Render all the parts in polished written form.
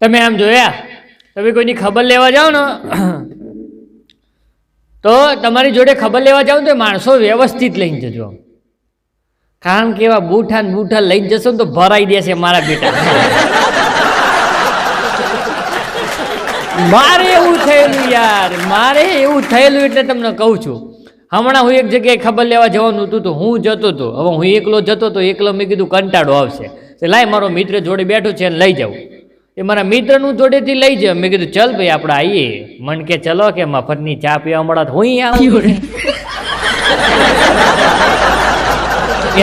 તમે આમ જોયા, તમે કોઈની ખબર લેવા જાઓ ને તો તમારી જોડે ખબર લેવા જાઓ તો માણસો વ્યવસ્થિત લઈને જજો, કારણ કે એવા બૂઠા ને બૂઠા લઈને જશો ને તો ભરાઈ દેશે મારા બેટા. મારે એવું થયેલું યાર, મારે એવું થયેલું એટલે તમને કહું છું. હમણાં હું એક જગ્યાએ ખબર લેવા જવાનું હતું તો હું જતો હતો. હવે હું એકલો જતો હતો, એકલો મેં કીધું કંટાળો આવશે, લાય મારો મિત્ર જોડે બેઠો છે એને લઈ જાઉં. એ મારા મિત્રનું જોડેથી લઈ જાય. મેં કીધું ચલ ભાઈ આપણે આવીએ. મન કે ચલો કે મફતની ચા પીવા મળે તો હું આવું.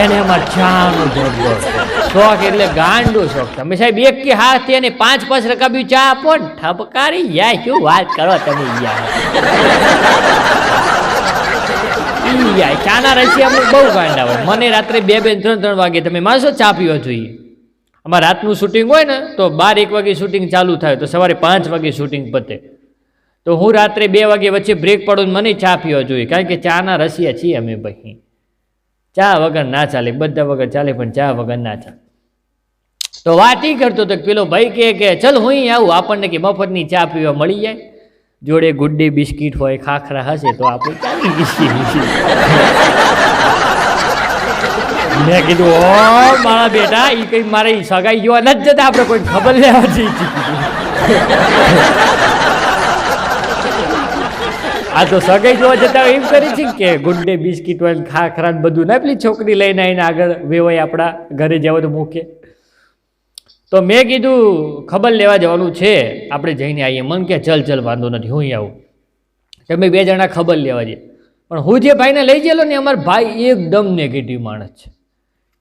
એને એમાં ચાનો જબરો શોખ, એટલે ગાંડો શોખ. તમે સાહેબ એક કે હાથ અને 5-5 રકાબી ચા આપો ને ઠપકારી યાર, શું વાત કરો તમે યાર. ચાના રસિયા અમુક બહુ ગાંડા હોય. મને રાત્રે 2-3 વાગે તમે માણસો ચા પીવા જોઈએ. અમારે રાતનું શૂટિંગ હોય ને તો 12-1 વાગે શૂટિંગ ચાલુ થાય તો સવારે 5 વાગે શૂટિંગ પતે. તો હું રાત્રે 2 વાગે વચ્ચે બ્રેક પાડું, મને ચા પીવા જોઈએ, કારણ કે ચાના રસિયા છીએ અમે ભાઈ. ચા વગર ના ચાલે, બધા વગર ચાલે પણ ચા વગર ના ચાલે. તો વાત એ કરતો તો પેલો ભાઈ કે ચલ હું આવું, આપણને કે મફતની ચા પીવા મળી જાય, જોડે ગુડ ડે બિસ્કીટ હોય, ખાખરા હશે તો આપણે ચાલી જઈએ. મેં કીધું ઓ મારા બેટા, એ કંઈ મારે સગાઈ જોવા નથી જતા, આપણે કોઈ ખબર લેવા જઈએ. આ તો સગાઈ જોવા જતા એમ કરી છે કે ગુડ ડે બિસ્કીટ હોય, ખાખરા બધું ના પેલી છોકરી લઈને આવીને આગળ વેવાય આપણા ઘરે જવા તો મૂકે. તો મેં કીધું ખબર લેવા જવાનું છે, આપણે જઈને આવીએ. મન કે ચલ વાંધો નથી, હું આવું. તમે 2 જણા ખબર લેવા જઈએ. પણ હું જે ભાઈને લઈ ગયેલો ને, અમારો ભાઈ એકદમ નેગેટિવ માણસ છે.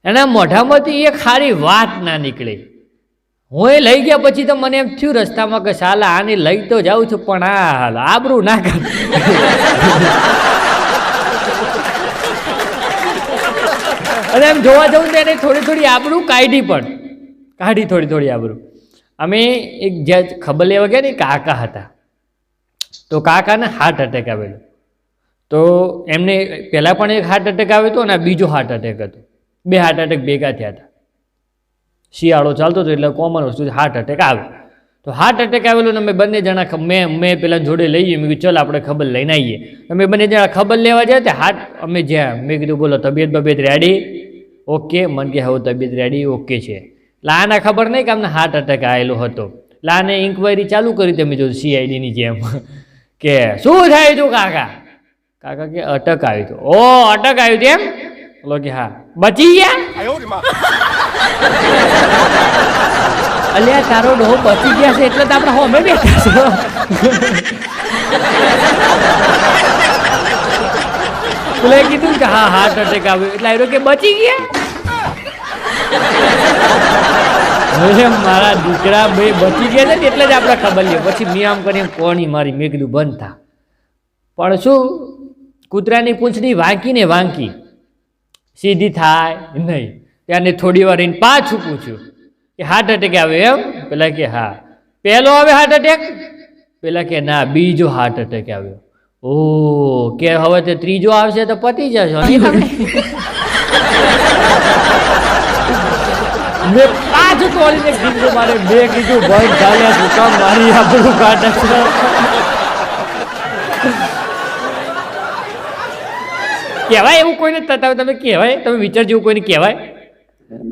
એના મોઢામાંથી એક સારી વાત ના નીકળે. હું એ લઈ ગયા પછી તો મને એમ થયું રસ્તામાં કે સાલા આને લઈ તો જાઉં છું પણ આ હાલ આબરૂ ના કર. અને એમ જોવા જવું તો એને થોડી આબરૂ કાઢી થોડી આબરૂ. અમે એક જે ખબર લેવા ગયા ને કાકા હતા, તો કાકાને હાર્ટ એટેક આવેલો. તો એમને પહેલાં પણ એક હાર્ટ એટેક આવ્યો હતો અને બીજો હાર્ટ એટેક હતો. 2 હાર્ટ એટેક ભેગા થયા હતા. શિયાળો ચાલતો હતો એટલે કોમન વસ્તુ હાર્ટ એટેક આવે. તો હાર્ટ એટેક આવેલો ને અમે બંને જણા મેં પેલા જોડે લઈએ. મેં કીધું ચલ આપણે ખબર લઈને આવીએ. અમે બંને જણા ખબર લેવા જાય તો અમે જ્યાં મેં કીધું બોલો તબિયત રેડી? ઓકે. મન કે હવે તબિયત રેડી ઓકે છે. એટલે આના ખબર નહીં કે અમને હાર્ટ એટેક આવેલો હતો. એટલે આને ઇન્કવાયરી ચાલુ કરી તમે જો CIDની જેમ કે શું થાય તું કાકા કે અટક આવ્યું હતું. ઓ અટક આવ્યું હતું એમ? બોલો કે હા. બચી ગયા? અલ્યા તારો ડોહો બચી ગયા છે એટલે તો આપણે હોમે બેઠા છો. એટલે કીધું કે હા હાર્ટ એટેક આવ્યો એટલે આવ્યો કે બચી ગયા. મારા દીકરા બે બચી ગયા ને એટલે જ આપણે ખબર લઈએ. પછી મેં આમ કરીને કોણી મારી. મેં કીધું બંધ થા. પણ શું કૂતરાની પૂંછડી વાંકી ને વાંકી, સીધી થાય નહીં. ત્યાંને થોડી વાર એને પાછું પૂછ્યું કે હાર્ટ એટેક આવે એમ? પેલા કે હા. પહેલો આવે હાર્ટ એટેક? પેલા કે ના બીજો હાર્ટ એટેક આવ્યો. ઓ કે હવે તે ત્રીજો આવશે તો પતી જશો નહીં તમે? મેં પાછું તોડીને કીધું મારે. મેં કીધું બંધ ચાલે શું કામ મારી આપણું કાઢે છે. કહેવાય એવું કોઈને થતા તમે કહેવાય, તમે વિચાર જેવું કોઈને કહેવાય?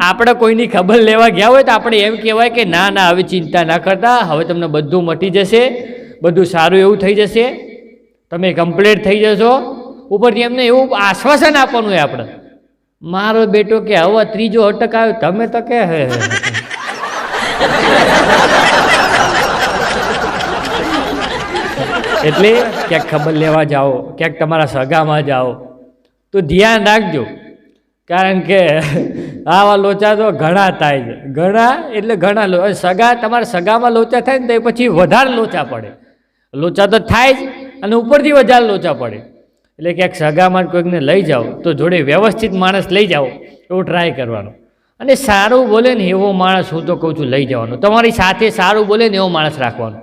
આપણે કોઈની ખબર લેવા ગયા હોય તો આપણે એમ કહેવાય કે ના ના હવે ચિંતા ના કરતા, હવે તમને બધું મટી જશે, બધું સારું એવું થઈ જશે, તમે કમ્પ્લીટ થઈ જશો. ઉપરથી એમને એવું આશ્વાસન આપવાનું હોય આપણે. મારો બેટો કે હવે ત્રીજો અટક આવ્યો, તમે તો કે હે એટલે ક્યાંક ખબર લેવા જાઓ, ક્યાંક તમારા સગામાં જાઓ તો ધ્યાન રાખજો, કારણ કે આવા લોચા તો ઘણા થાય છે. ઘણા એટલે ઘણા સગા, તમારા સગામાં લોચા થાય ને તો પછી વધારે લોચા પડે. લોચા તો થાય જ અને ઉપરથી વધારે લોચા પડે. એટલે ક્યાંક સગામાં કોઈકને લઈ જાઓ તો જોડે વ્યવસ્થિત માણસ લઈ જાઓ એવું ટ્રાય કરવાનું. અને સારું બોલે ને એવો માણસ હું તો કહું છું લઈ જવાનો. તમારી સાથે સારું બોલે ને એવો માણસ રાખવાનો.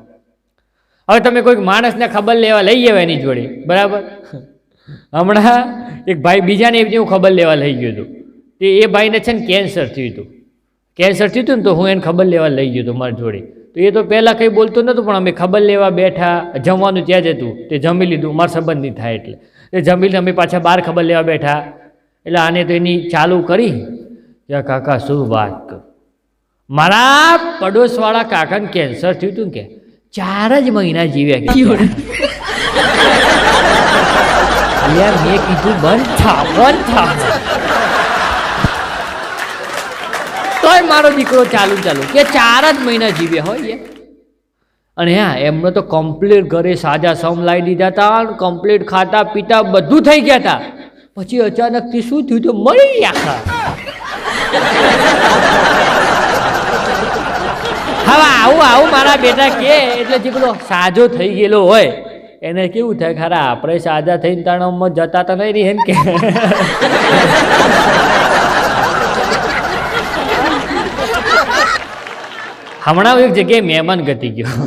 હવે તમે કોઈક માણસને ખબર લેવા લઈ જાવ એની જોડે, બરાબર? હમણાં એક ભાઈ બીજાને હું ખબર લેવા લઈ ગયો હતો. એ ભાઈને છે ને કેન્સર થયું હતું ને તો હું એને ખબર લેવા લઈ ગયો હતો મારી જોડે. તો એ તો પહેલાં કંઈ બોલતું નહોતું, પણ અમે ખબર લેવા બેઠા, જમવાનું ત્યાં જ હતું, તે જમી લીધું, મારા સંબંધ નહીં થાય એટલે એ જમીને અમે પાછા બહાર ખબર લેવા બેઠા. એટલે આને તો એની ચાલુ કરી, ત્યાં કાકા શું વાત કરું, મારા પડોશવાળા કાકાને કેન્સર થયું હતું કે 4 જ મહિના જીવ્યા કે. મેં કીધું બંધ થા. તોય મારો દીકરો ચાલુ કે 4 જ મહિના જીવ્યા હોય. અને હા, એમને તો કમ્પ્લીટ ઘરે સાજા સમ લાવી દીધા હતા, કમ્પ્લીટ ખાતા પીતા બધું થઈ ગયા હતા. પછી અચાનકથી શું થયું તો મળી આખા. હવે આવું મારા બેટા કે એટલે જે પેલો સાજો થઈ ગયેલો હોય એને કેવું થાય, ખરા આપણે સાજા થઈને તણાવમાં જતા તો નહીં રહે કે. હમણાં એક જગ્યાએ મહેમાન ગતિ ગયો,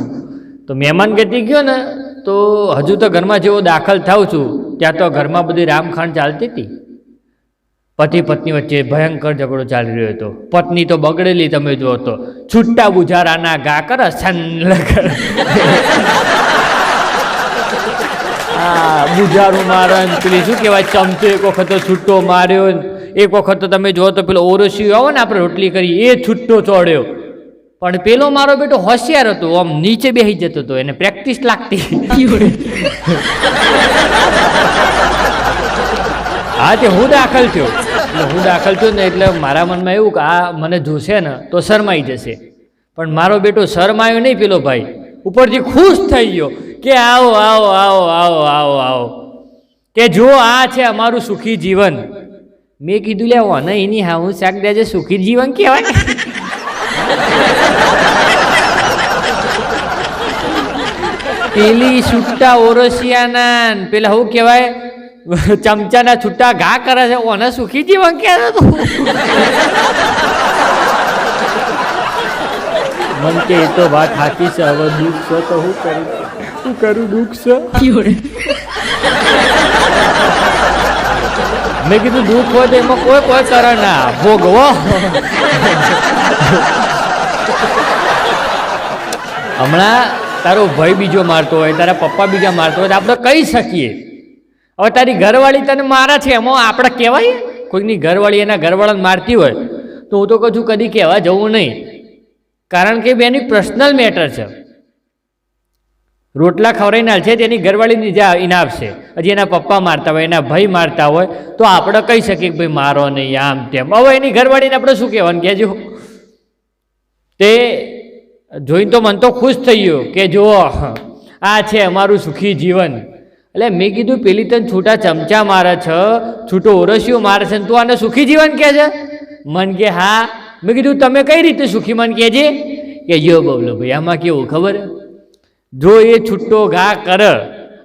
તો મહેમાન ગતિ ગયો ને તો હજુ તો ઘરમાં જેવો દાખલ થાઉં છું ત્યાં તો ઘરમાં બધી રામખાણ ચાલતી હતી. પતિ પત્ની વચ્ચે ભયંકર ઝઘડો ચાલી રહ્યો હતો. પત્ની તો બગડેલી, તમે જુઓ તો છૂટા બુજારાના ગા કર બુજારું મારે, પેલી શું કહેવાય ચમચો એક વખત તો છૂટો માર્યો, એક વખત તો તમે જુઓ તો પેલો ઓરસિયો આવે ને આપણે રોટલી કરી એ છૂટો ચોડ્યો. પણ પેલો મારો બેટો હોશિયાર હતો, આમ નીચે બેસી જતો હતો, એને પ્રેક્ટિસ લાગતી. હા, તે હું દાખલ થયો ને એટલે મારા મનમાં એવું કે આ મને જોશે ને તો શરમાઈ જશે. પણ મારો બેટો શરમાયો નહીં, પેલો ભાઈ ઉપરથી ખુશ થઈ ગયો કે આવો આવો આવો આવો આવો આવો, કે જો આ છે અમારું સુખી જીવન. મેં કીધું લે ને એની હા હું શાક દેજે સુખી જીવન કહેવાય. પેલી છૂટા ઓરસિયાના પેલા શું કહેવાય ચમચાના છૂટા ઘા કરે છે, ઓને સુખી જીવન કહેવાય. મન કે એ તો વાત સાચી છે, હવે દુઃખ છે તો શું કરું દુઃખ છે. મેં કીધું દુઃખ હોય તો એમાં કોઈ કરે ના, ભોગવો. હમણાં તારો ભાઈ બીજો મારતો હોય, તારા પપ્પા બીજા મારતો હોય તો આપણે કહી શકીએ. હવે તારી ઘરવાળી તને મારે છે એમાં આપણે કહેવાય? કોઈની ઘરવાળી એના ઘરવાળાને મારતી હોય તો હું તો કહું છું કદી કહેવા જવું નહીં, કારણ કે બેની પર્સનલ મેટર છે. રોટલા ખવડાવીને હાલ છે તેની ઘરવાળીની એને આપશે. હજી એના પપ્પા મારતા હોય, એના ભાઈ મારતા હોય તો આપણે કહી શકીએ કે ભાઈ મારો નહીં આમ તેમ. હવે એની ઘરવાળીને આપણે શું કહેવાનું કહેજો. તે જોઈને તો મન તો ખુશ થઈ ગયો કે જુઓ આ છે અમારું સુખી જીવન. એટલે મેં કીધું પેલી તને છૂટા ચમચા મારે છે, છૂટો ઓરસિયો મારે છે, તું આને સુખી જીવન કહે છે? મન કે હા. મેં કીધું તમે કઈ રીતે સુખી મન કહેજે? કે જો બબલો ભાઈ આમાં કેવું ખબર, જો એ છૂટો ઘા કરે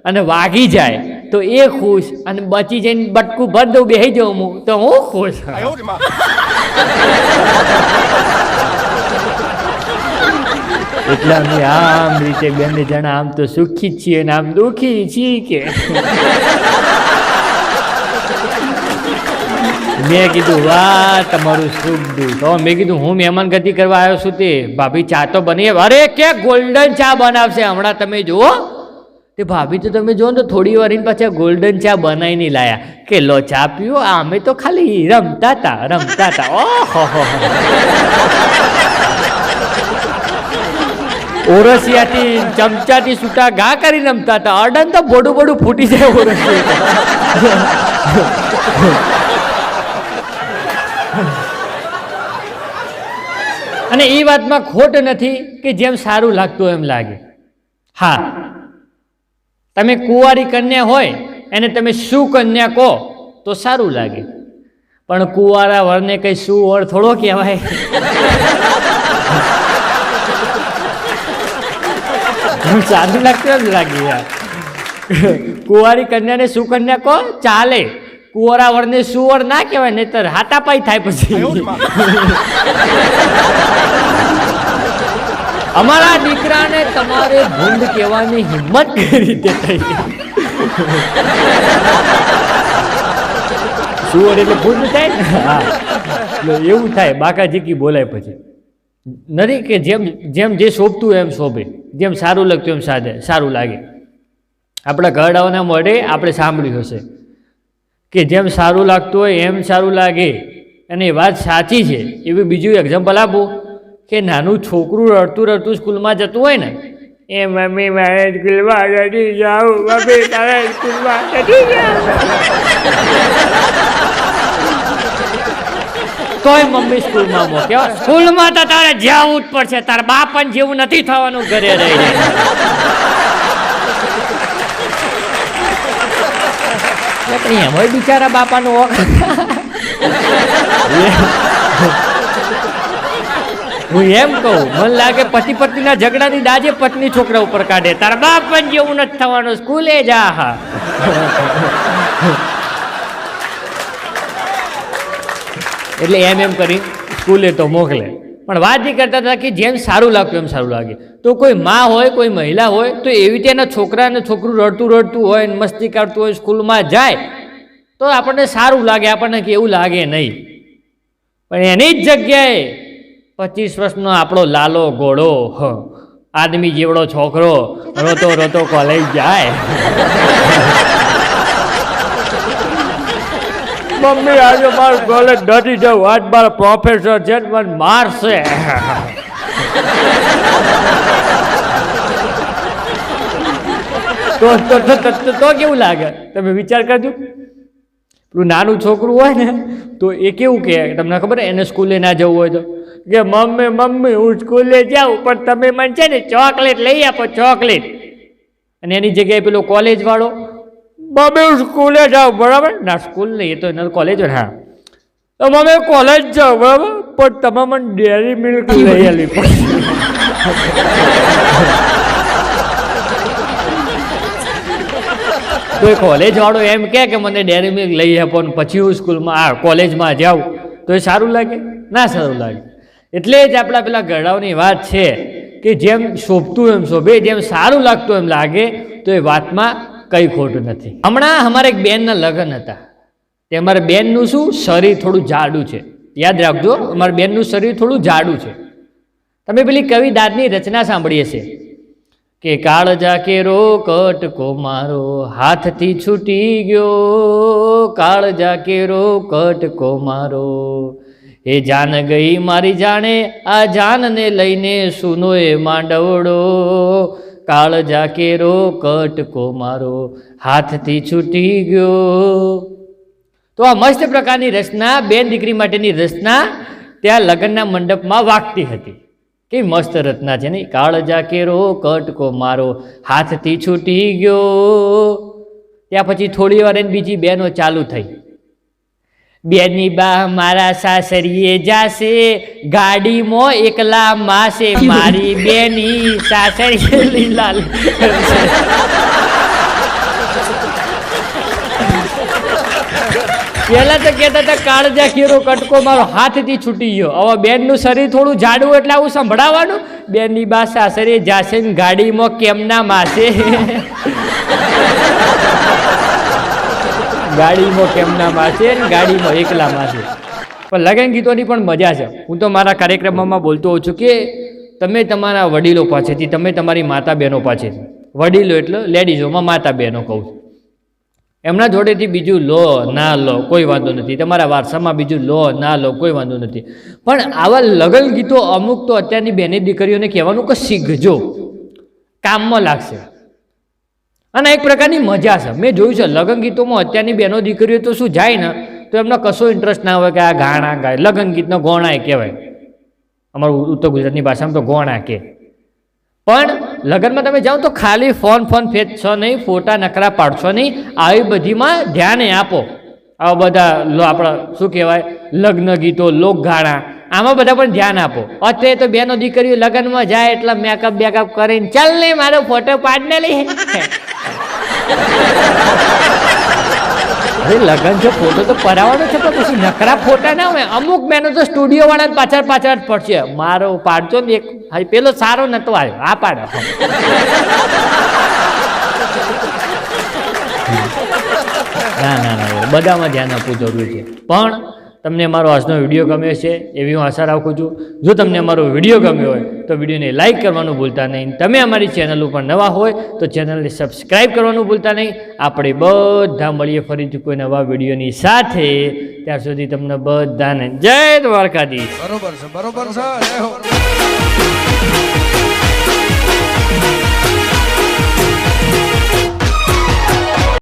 અને વાગી જાય તો એ ખુશ, અને બચી જઈને બટકું ભર દઉં બેસી જાઉં હું તો હું ખુશ. એટલે અમે આમ રીતે બંને જણા આમ તો સુખી જ છીએ ને આમ દુઃખી છીએ કે. મેં કીધું વાહ તમારું સુખ દુઃખ. મેં કીધું હું મહેમાન ગતિ કરવા આવ્યો છું, તે ભાભી ચા તો બની, અરે કે ગોલ્ડન ચા બનાવશે હમણાં તમે જુઓ. તે ભાભી તો તમે જુઓ ને તો થોડી વાર પાછા ગોલ્ડન ચા બનાવીને લાયા કે લો ચા પીવો. અમે તો ખાલી રમતા હતા. ઓહો ઓરસિયાથી ચમચાથી છૂટા ઘા કરી રમતા હતા. અડન તો બોડું ફૂટી જાય ઓરસિયા. અને એ વાતમાં ખોટ નથી કે જેમ સારું લાગતું એમ લાગે. હા, તમે કુંવારી કન્યા હોય એને તમે શું કન્યા કહો તો સારું લાગે, પણ કુંવારા વરને કઈ શું વર થોડો કહેવાય. સારું લાગતું એમ લાગે યાર. કુંવારી કન્યાને શું કન્યા કહો ચાલે, કુંવારા વરને સુવર ના કહેવાય, નહીતર હાટાપાઈ થાય પછી. અમારા દીકરાને તમારે ભૂંડ કહેવાની હિંમત કઈ રીતે થઈ? સુવર એટલે ભૂંડ થાય ને? હા, એવું થાય. બાકાજીકી બોલાય પછી નથી કે જેમ જેમ જે શોભતું એમ શોભે, જેમ સારું લાગતું એમ સારું લાગે. આપણા ઘરડાઓના મોઢે આપણે સાંભળ્યું હશે કે જેમ સારું લાગતું હોય એમ સારું લાગે, અને એ વાત સાચી છે. એવું બીજું એક્ઝામ્પલ આપું કે નાનું છોકરું રડતું સ્કૂલમાં જતું હોય ને, એ મમ્મી મારે સ્કૂલમાં નથી જાઉં, મમ્મી તારે સ્કૂલમાં નથી જાઉં, તોય મમ્મી સ્કૂલમાં મોકે. સ્કૂલમાં તો તારે જવું જ પડશે, તારા બાપન જેવું નથી થવાનું ઘરે રહીને. એમાં બિચારા બાપાનો હું એમ કહું, મને લાગે પતિ પત્નીના ઝઘડાની દાજે પત્ની છોકરા ઉપર કાઢે, તારા બાપ પણ જેવું નથી થવાનું, સ્કૂલે જા. હા, એટલે એમ કરી સ્કૂલે તો મોકલે. પણ વાત એ કરતા હતા કે જેમ સારું લાગતું એમ સારું લાગે. તો કોઈ માં હોય, કોઈ મહિલા હોય, તો એવી રીતે એના છોકરાને છોકરું રડતું હોય, મસ્તી કરતું હોય, સ્કૂલમાં જાય તો આપણને સારું લાગે, આપણને કે એવું લાગે નહીં. પણ એની જ જગ્યાએ 25 વર્ષનો આપણો લાલો ઘોડો આદમી જેવડો છોકરો રોતો કોલેજ જાય, મમ્મી આજે મારું કોલેજ નથી જવું, આજ મારા પ્રોફેસર છે મને મારશે. તો કેવું લાગે તમે વિચાર કરજો. પેલું નાનું છોકરું હોય ને તો એ કેવું કે તમને ખબર, એને સ્કૂલે ના જવું હોય તો કે મમ્મી હું સ્કૂલે જાઉં પણ તમે મને છે ને ચોકલેટ લઈ આપો, ચોકલેટ. અને એની જગ્યાએ પેલો કોલેજ વાળો, મમ્મી હું સ્કૂલે જાઉં, બરાબર ના સ્કૂલ નહીં, એ તો એનો કોલેજ હોય. હા તો મમ્મી કોલેજ જાઉં, બરાબર, પણ તમે મને ડેરી મિલ્ક લઈ આવી પડશે. તો એ કોલેજ વાળો એમ કે મને ડેરી મિલ્ક લઈ આપો ને પછી હું સ્કૂલમાં કોલેજમાં જાઉં, તો એ સારું લાગે? ના સારું લાગે. એટલે જ આપણા પેલા ઘરડાઓની વાત છે કે જેમ શોભતું એમ શોભે, જેમ સારું લાગતું એમ લાગે, તો એ વાતમાં કંઈ ખોટું નથી. હમણાં અમારા એક બેનના લગ્ન હતા, તે અમારા બેનનું શું શરીર થોડું જાડું છે. યાદ રાખજો, અમારા બેનનું શરીર થોડું જાડું છે. તમે પેલી કવિ દાદની રચના સાંભળી હશે કે કાળજા કેરો કટકો મારો હાથથી છૂટી ગયો, કાળજા કેરો કટકો મારો, એ જાન ગઈ મારી જાણે, આ જાનને લઈને સુનો એ માંડવડો, કાળજા કેરો કટકો મારો હાથથી છૂટી ગયો. તો આ મસ્ત પ્રકારની રચના, બેન દીકરી માટેની રચના ત્યાં લગ્નના મંડપમાં વાગતી હતી. કેવી મસ્ત રચના છે ને, કાળજા કેરો કટકો મારો હાથથી છૂટી ગયો. ત્યાં પછી થોડી વાર એની બીજી બેનો ચાલુ થઈ, બેની બા મારા સાસરીએ જાશે, ગાડીમાં એકલા માસે, મારી બેની સાસરીએ લીલા. પહેલા તો કહેતા હતા કાળજા કેરો કટકો મારો હાથથી છૂટી ગયો. હવે બેનનું શરીર થોડું જાડું એટલે આવું સંભળાવવાનું, બેનની બા સાસરીએ જાશે ને ગાડીમાં કેમના માસે, ગાડીમાં કેમના માસે ને ગાડીમાં એકલા માસે. પણ લગ્ન ગીતોની પણ મજા છે. હું તો મારા કાર્યક્રમમાં બોલતો હોઉં છું કે તમે તમારા વડીલો પાસેથી, તમે તમારી માતા બહેનો પાસેથી, વડીલો એટલે લેડીઝોમાં માતા બહેનો કહું છું, એમના જોડેથી બીજું લો ના લો કોઈ વાંધો નથી, તમારા વારસામાં બીજું લો ના લો કોઈ વાંધો નથી. પણ આવા લગ્ન ગીતો અમુક તો અત્યારની બહેની દીકરીઓને કહેવાનું કે શીખજો, કામમાં લાગશે. અને એક પ્રકારની મજા છે. મેં જોયું છે લગ્ન ગીતોમાં અત્યારની બહેનો દીકરીઓ તો શું જાય ને તો એમનો કશો ઇન્ટરેસ્ટ ના હોય કે આ ગાણા ગાય. લગ્ન ગીતનો ગોણાય કહેવાય, અમારું ઉત્તર ગુજરાતની ભાષામાં તો ગોણા કે. પણ લગ્નમાં તમે જાઓ તો ખાલી ફોન ફેંચશો નહીં, ફોટા નકરા પાડશો નહીં, આવી બધીમાં ધ્યાન આપો. આવા બધા આપણા શું કહેવાય લગ્ન ગીતો, લોકગાણા, આમાં બધા પણ ધ્યાન આપો. અત્યારે તો બેનો દીકરીઓ લગ્નમાં જાય એટલે મેકઅપ બેકઅપ કરીને ચાલ ને મારો ફોટો પાડને લઈ. અરે લગ્ન છે, ફોટો તો પડાવવાનો છે, પણ પછી નકરા ફોટા ના હોય. અમુક બહેનો તો સ્ટુડિયો વાળા પાછળ જ પડશે, મારો પાડજો ને એક, પેલો સારો નતો આવ્યો, આ પાડો. ના બધામાં ધ્યાન આપવું જરૂરી છે. પણ તમને અમારો આજનો વિડીયો ગમ્યો છે એવી હું આશા રાખું છું. જો તમને અમારો વિડીયો ગમ્યો હોય તો વિડીયોને લાઇક કરવાનું ભૂલતા નહીં. તમે અમારી ચેનલ ઉપર નવા હોય તો ચેનલને સબસ્ક્રાઈબ કરવાનું ભૂલતા નહીં. આપણે બધા મળીએ ફરીથી કોઈ નવા વિડીયોની સાથે. ત્યાર સુધી તમને બધાને જય દ્વારકાધીશ. બરોબર છે. જય હો.